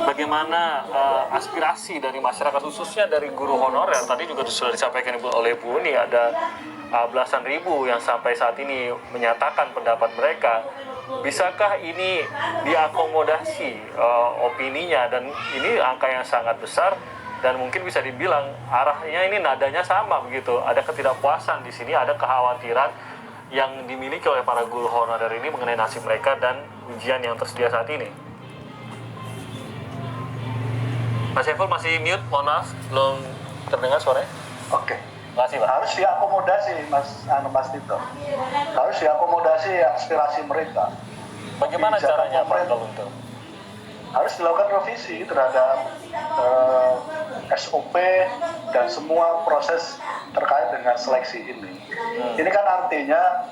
bagaimana aspirasi dari masyarakat khususnya dari guru honorer. Tadi juga sudah disampaikan oleh Bu Uni, ada belasan ribu yang sampai saat ini menyatakan pendapat mereka. Bisakah ini diakomodasi opininya, dan ini angka yang sangat besar dan mungkin bisa dibilang arahnya ini nadanya sama begitu. Ada ketidakpuasan di sini, ada kekhawatiran yang dimiliki oleh para guru honorer ini mengenai nasib mereka dan ujian yang tersedia saat ini. Mas Saiful masih mute, mohon maaf, belum terdengar suaranya. Oke. Makasih, Pak. Harus diakomodasi, Mas Tito. Harus diakomodasi aspirasi mereka. Bagaimana caranya, Pak, kalau itu? Harus dilakukan revisi terhadap SOP dan semua proses terkait dengan seleksi ini. Ini kan artinya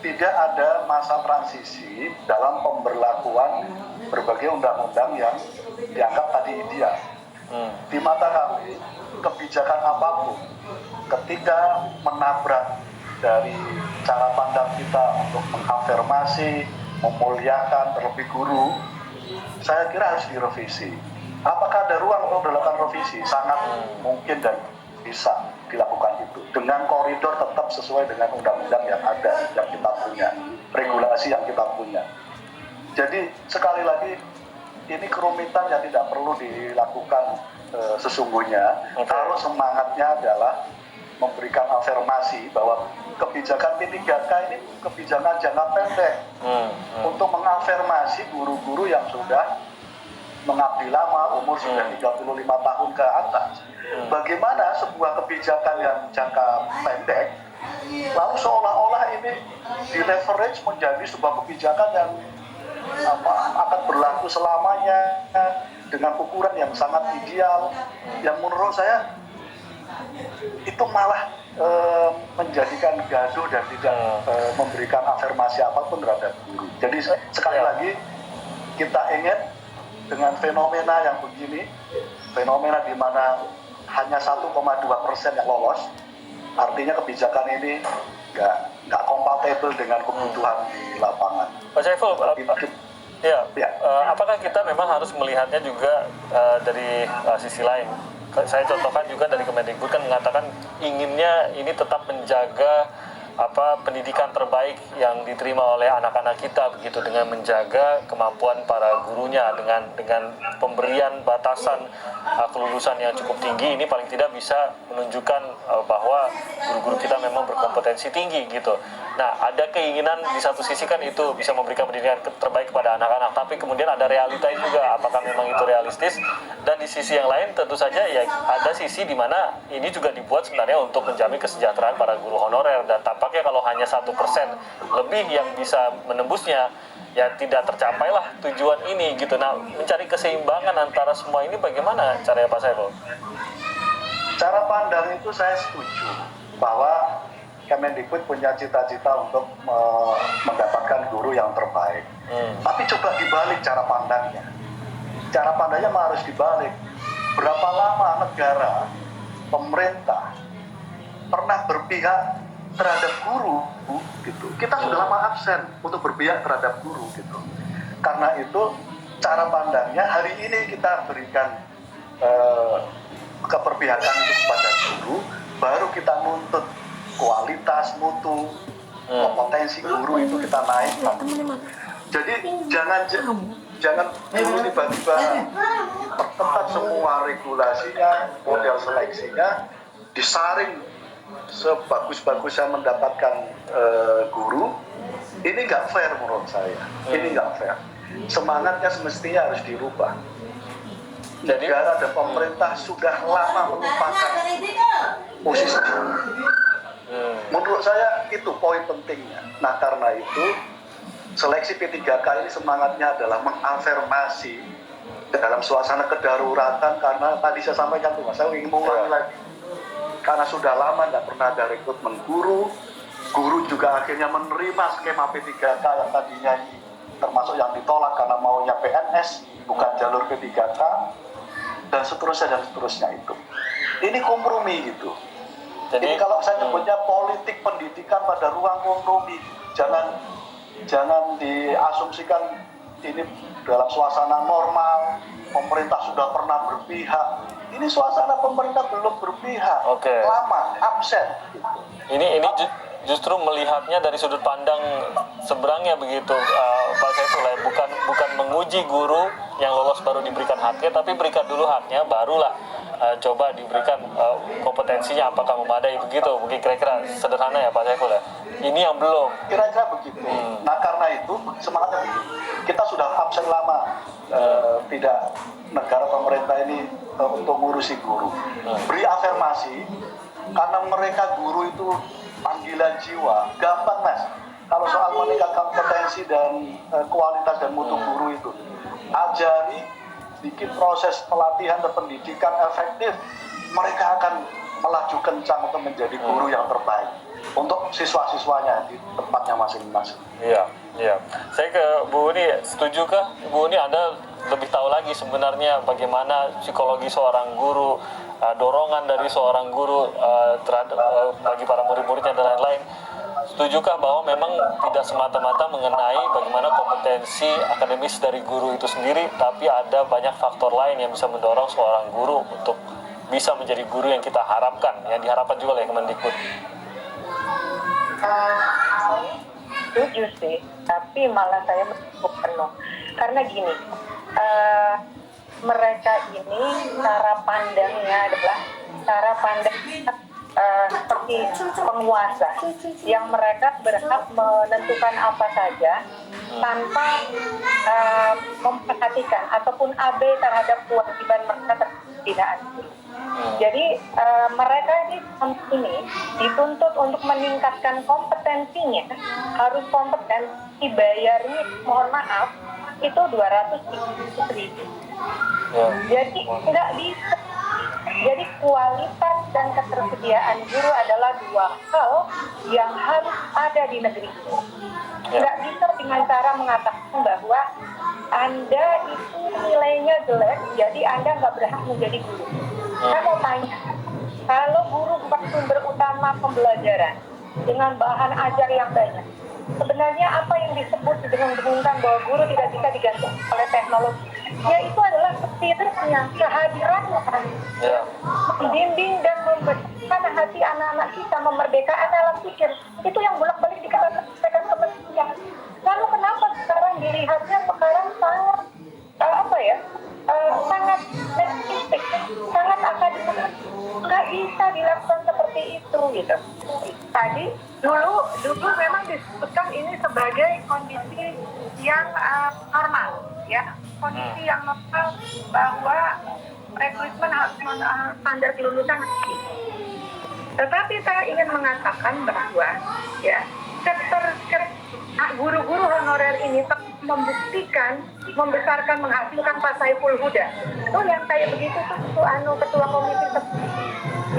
tidak ada masa transisi dalam pemberlakuan berbagai undang-undang yang dianggap tadi ideal. Di mata kami, kebijakan apapun ketika menabrak dari cara pandang kita untuk mengafirmasi, memuliakan terlebih guru, saya kira harus direvisi. Apakah ada ruang untuk dilakukan revisi? Sangat mungkin dan bisa dilakukan itu dengan koridor tetap sesuai dengan undang-undang yang ada, yang kita punya, regulasi yang kita punya. Jadi sekali lagi, ini kerumitan yang tidak perlu dilakukan sesungguhnya. Kalau semangatnya adalah memberikan afirmasi bahwa kebijakan P3K ini kebijakan jangka pendek untuk mengafirmasi guru-guru yang sudah mengabdi lama, umur sudah 35 tahun ke atas. Bagaimana sebuah kebijakan yang jangka pendek lalu seolah-olah ini di leverage menjadi sebuah kebijakan yang akan berlaku selamanya dengan ukuran yang sangat ideal, yang menurut saya itu malah menjadikan gaduh dan tidak memberikan afirmasi apapun terhadap guru. Jadi sekali lagi kita ingin dengan fenomena yang begini, fenomena di mana hanya 1,2% yang lolos, artinya kebijakan ini nggak kompatibel dengan kebutuhan di lapangan. Pak Saiful, apakah kita memang harus melihatnya juga dari sisi lain? Saya contohkan juga dari Kemendikbud kan mengatakan inginnya ini tetap menjaga pendidikan terbaik yang diterima oleh anak-anak kita begitu, dengan menjaga kemampuan para gurunya dengan pemberian batasan kelulusan yang cukup tinggi. Ini paling tidak bisa menunjukkan bahwa guru-guru kita memang berkompetensi tinggi gitu. Nah, ada keinginan di satu sisi kan itu bisa memberikan pendidikan terbaik kepada anak-anak, tapi kemudian ada realita juga, apakah memang itu realistis. Dan di sisi yang lain tentu saja ya ada sisi di mana ini juga dibuat sebenarnya untuk menjamin kesejahteraan para guru honorer, dan tampaknya kalau hanya 1% lebih yang bisa menembusnya, ya tidak tercapailah tujuan ini gitu. Nah, mencari keseimbangan antara semua ini bagaimana caranya, Pak Saiful? Cara pandang itu saya setuju bahwa Kemendikbud punya cita-cita untuk mendapatkan guru yang terbaik. Tapi coba dibalik cara pandangnya. Cara pandangnya harus dibalik. Berapa lama negara, pemerintah pernah berpihak terhadap guru gitu. Kita sudah lama absen untuk berpihak terhadap guru gitu. Karena itu cara pandangnya hari ini kita berikan keberpihakan itu kepada guru, baru kita nuntut kualitas, mutu, kompetensi guru itu kita naikkan. Jadi jangan guru tiba-tiba perketat semua regulasinya, model seleksinya, disaring sebagus-bagusnya mendapatkan guru. Ini nggak fair menurut saya. Ini nggak fair. Semangatnya semestinya harus dirubah. Negara dan pemerintah sudah lama melupakan posisi guru. Menurut saya itu poin pentingnya. Nah, karena itu seleksi P3K ini semangatnya adalah mengafirmasi dalam suasana kedaruratan, karena tadi saya sampaikan tuh Mas, saya ingin mengulangi lagi. Karena sudah lama tidak pernah ada rekrutmen guru juga akhirnya menerima skema P3K yang tadinya termasuk yang ditolak karena maunya PNS bukan jalur P3K, dan seterusnya itu. Ini kompromi gitu. Jadi kalau saya nyebutnya politik pendidikan pada ruang kompromi, jangan diasumsikan ini dalam suasana normal, pemerintah sudah pernah berpihak. Ini suasana pemerintah belum berpihak, lama, absen. Ini justru melihatnya dari sudut pandang seberangnya begitu, Pak Saiful, bukan menguji guru yang lolos baru diberikan haknya, tapi berikan dulu haknya, barulah coba diberikan kompetensinya apakah memadai, begitu mungkin kira-kira sederhana ya Pak Saiful ya. Ini yang belum. Kira-kira begitu. Nah karena itu semangatnya kita sudah absen lama, tidak negara pemerintah ini untuk ngurusi guru. Beri afirmasi karena mereka guru itu panggilan jiwa, gampang Mas. Kalau soal meningkatkan kompetensi dan kualitas dan mutu guru itu, ajari, bikin proses pelatihan dan pendidikan efektif, mereka akan melaju kencang untuk menjadi guru yang terbaik untuk siswa-siswanya di tempatnya masing-masing. Iya. Saya ke Bu Uni, setujukah Bu Uni Anda lebih tahu lagi sebenarnya bagaimana psikologi seorang guru, dorongan dari seorang guru terhadap bagi para murid-muridnya dan lain-lain. Setujukah bahwa memang tidak semata-mata mengenai bagaimana kompetensi akademis dari guru itu sendiri, tapi ada banyak faktor lain yang bisa mendorong seorang guru untuk bisa menjadi guru yang kita harapkan, yang diharapkan juga oleh Kemendikbud? Setuju sih, tapi malah saya mendukung penuh. Karena gini, mereka ini cara pandangnya adalah cara pandang seperti penguasa yang mereka berhak menentukan apa saja tanpa memperhatikan ataupun abai terhadap kewajiban mereka terhadap pembinaan. Jadi mereka ini dituntut untuk meningkatkan kompetensinya, harus kompeten, dibayarnya mohon maaf itu 230.000. Jadi nggak bisa. Jadi kualitas dan ketersediaan guru adalah dua hal yang harus ada di negeri ini. Nggak bisa dengan cara mengatakan bahwa Anda itu nilainya jelek, jadi Anda nggak berhak menjadi guru. Saya mau tanya, kalau guru bukan sumber utama pembelajaran dengan bahan ajar yang banyak, sebenarnya apa yang disebut dengan dengungkan bahwa guru tidak bisa digantung oleh teknologi? Ya itu adalah setidaknya kehadirannya membimbing dan membesarkan hati anak-anak kita, memerdekakan dalam pikir. Itu yang bolak-balik dikatakan kepentingan. Lalu kenapa sekarang dilihatnya sekarang sangat sangat spesifik, sangat akademik, nggak bisa dilakukan seperti itu gitu. Tadi dulu memang disebutkan ini sebagai kondisi yang normal, ya, kondisi yang normal bahwa rekrutmen harus standar kelulusan. Tetapi saya ingin mengatakan bahwa ya guru-guru honorer ini membuktikan, membesarkan, menghasilkan Pak Saiful Huda. Itu yang kayak begitu tuh ketua komisi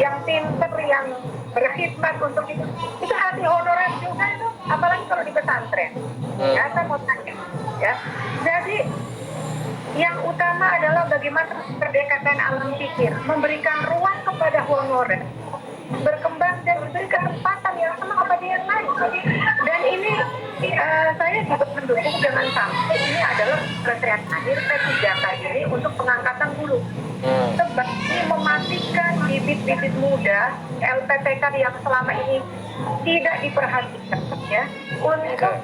yang pinter, yang berkhidmat untuk itu hati honorer juga itu, apalagi kalau di pesantren. Ya, saya mau tanya. Ya, jadi yang utama adalah bagaimana pendekatan alam pikir, memberikan ruang kepada honorer berkembang dan diberi kesempatan yang sama kepada yang lain. Dan ini saya juga mendukung dengan sampai ini adalah penyelesaian akhir P3K ini untuk pengangkatan guru. Sebab ini mematikan bibit-bibit muda LPTK yang selama ini tidak diperhatikan ya untuk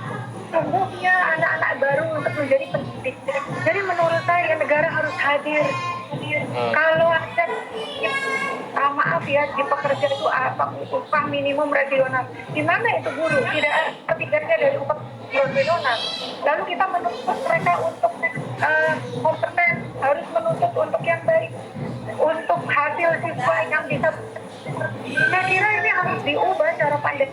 tumbuhnya anak-anak baru untuk menjadi pendidik. Jadi menurut saya negara harus hadir. Kalau ada maaf ya, di pekerja itu upah minimum regional, di mana itu guru? Tidak ada ketiganya dari upah regional. Lalu kita menuntut mereka untuk kompeten, harus menuntut untuk yang baik, untuk hasil siswa yang bisa. Saya kira ini harus diubah cara pandang.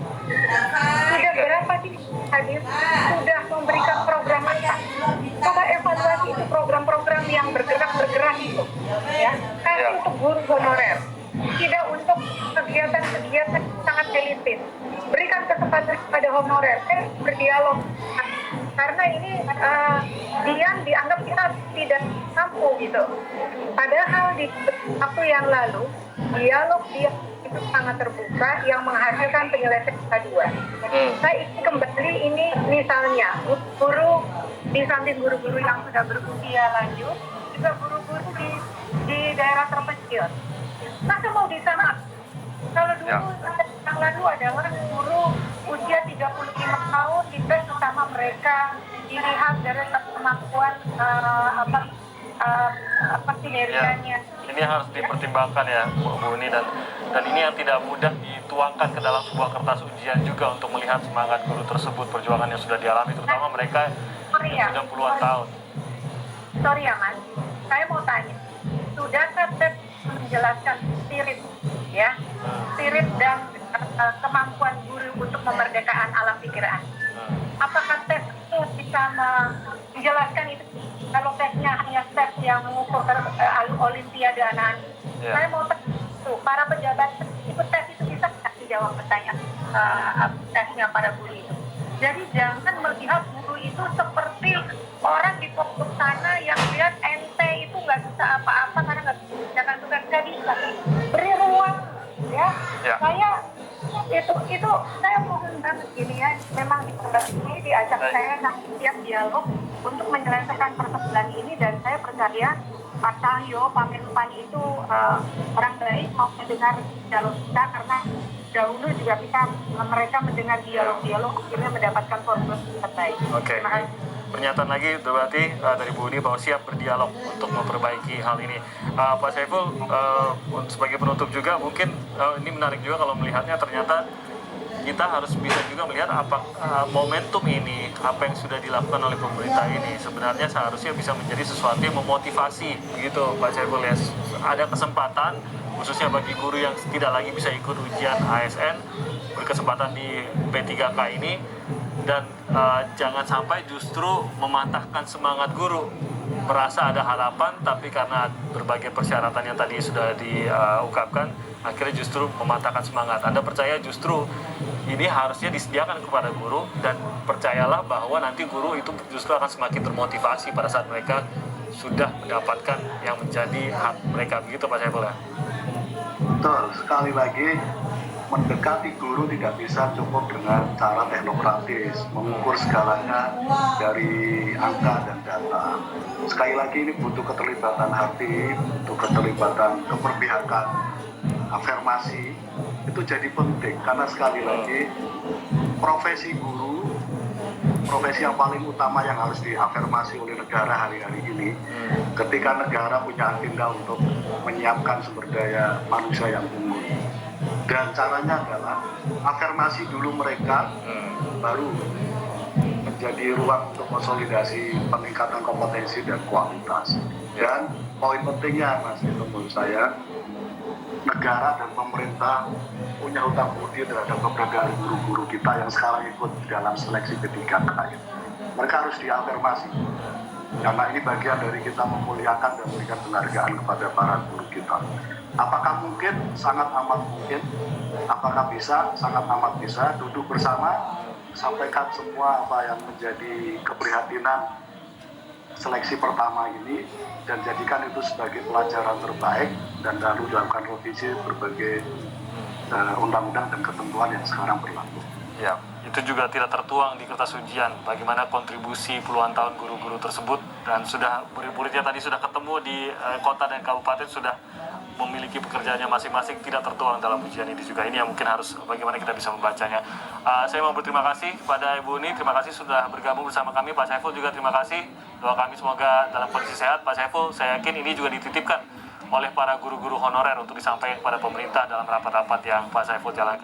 Sudah berapa sih hadir? Sudah memberikan program apa? Coba evaluasi itu program-program yang bergerak itu, ya. Kasih untuk guru honorer, tidak untuk kegiatan-kegiatan sangat elitis. Berikan kesempatan kepada honorer, berdialog. Karena ini diam dianggap kita tidak mampu gitu. Padahal di waktu yang lalu dialog dia itu sangat terbuka yang menghasilkan penyelesaian kedua. Saya ingin kembali ini misalnya guru di samping guru-guru yang sudah berusia lanjut, juga guru-guru di daerah terpencil. Masa mau di sana? Kalau dulu yang lalu adalah guru usia 35 tahun dites utama mereka dilihat dari kemampuan kinerjanya. Ini harus dipertimbangkan ya Bu Uni, dan ini yang tidak mudah dituangkan ke dalam sebuah kertas ujian juga untuk melihat semangat guru tersebut, perjuangan yang sudah dialami terutama mereka yang sudah puluhan tahun. Sorry ya Mas, saya mau tanya, sudahkah tes menjelaskan spirit dan kemampuan guru untuk memerdekakan alam pikiran? Apakah tes itu bisa menjelaskan itu? Kalau tesnya hanya tes yang mengukur olimpiade anak, saya mau tanya, para pejabat ikut tes itu bisa nggak dijawab pertanyaan tesnya para guru itu? Jadi jangan melihat guru itu seperti orang di pojok sana yang lihat ente itu nggak bisa apa-apa karena nggak bisa mengerjakan tugas, nggak bisa. Beri ruang, ya. Saya itu saya mohon banget gini ya, memang di program ini diajak saya siap dialog untuk menyelesaikan persoalan ini, dan saya percaya Pak Cahyo, Pak Menpan itu orang baik, mau mendengar dialog kita karena dahulu juga mereka mendengar dialog akhirnya mendapatkan solusi terbaik. Oke. Pernyataan lagi berarti dari Bu Uni bahwa siap berdialog untuk memperbaiki hal ini. Pak Saiful, sebagai penutup juga mungkin ini menarik juga kalau melihatnya ternyata kita harus bisa juga melihat apa momentum ini, apa yang sudah dilakukan oleh pemerintah ini sebenarnya seharusnya bisa menjadi sesuatu yang memotivasi begitu Pak Saiful ya. Ada kesempatan khususnya bagi guru yang tidak lagi bisa ikut ujian ASN, berkesempatan di P3K ini, dan jangan sampai justru mematahkan semangat guru, merasa ada harapan tapi karena berbagai persyaratan yang tadi sudah diungkapkan akhirnya justru mematahkan semangat. Anda percaya justru ini harusnya disediakan kepada guru, dan percayalah bahwa nanti guru itu justru akan semakin termotivasi pada saat mereka sudah mendapatkan yang menjadi hak mereka, begitu Pak Saiful ya? Betul, sekali lagi mendekati guru tidak bisa cukup dengan cara teknokratis, mengukur segalanya dari angka dan data. Sekali lagi ini butuh keterlibatan hati, butuh keterlibatan keberpihakan, afirmasi, itu jadi penting karena sekali lagi profesi guru, profesi yang paling utama yang harus diafirmasi oleh negara hari-hari ini. Ketika negara punya agenda untuk menyiapkan sumber daya manusia yang unggul, dan caranya adalah afirmasi dulu mereka, baru menjadi ruang untuk konsolidasi peningkatan kompetensi dan kualitas. Dan poin pentingnya Mas, itu menurut saya negara dan pemerintah punya hutang budi terhadap beberapa guru-guru kita yang sekarang ikut dalam seleksi P3K. Mereka harus diafirmasi karena ini bagian dari kita memuliakan dan memberikan penghargaan kepada para guru kita. Apakah mungkin? Sangat amat mungkin. Apakah bisa? Sangat amat bisa. Duduk bersama, sampaikan semua apa yang menjadi keprihatinan seleksi pertama ini, dan jadikan itu sebagai pelajaran terbaik, dan lalu dilakukan revisi berbagai undang-undang dan ketentuan yang sekarang berlaku. Ya, itu juga tidak tertuang di kertas ujian bagaimana kontribusi puluhan tahun guru-guru tersebut, dan sudah murid-muridnya tadi sudah ketemu di kota dan kabupaten, sudah memiliki pekerjaannya masing-masing, tidak tertuang dalam ujian ini juga. Ini yang mungkin harus bagaimana kita bisa membacanya. Saya mau berterima kasih kepada Ibu Uni, terima kasih sudah bergabung bersama kami. Pak Saiful juga terima kasih. Doa kami semoga dalam kondisi sehat. Pak Saiful, saya yakin ini juga dititipkan oleh para guru-guru honorer untuk disampaikan kepada pemerintah dalam rapat-rapat yang Pak Saiful jalankan.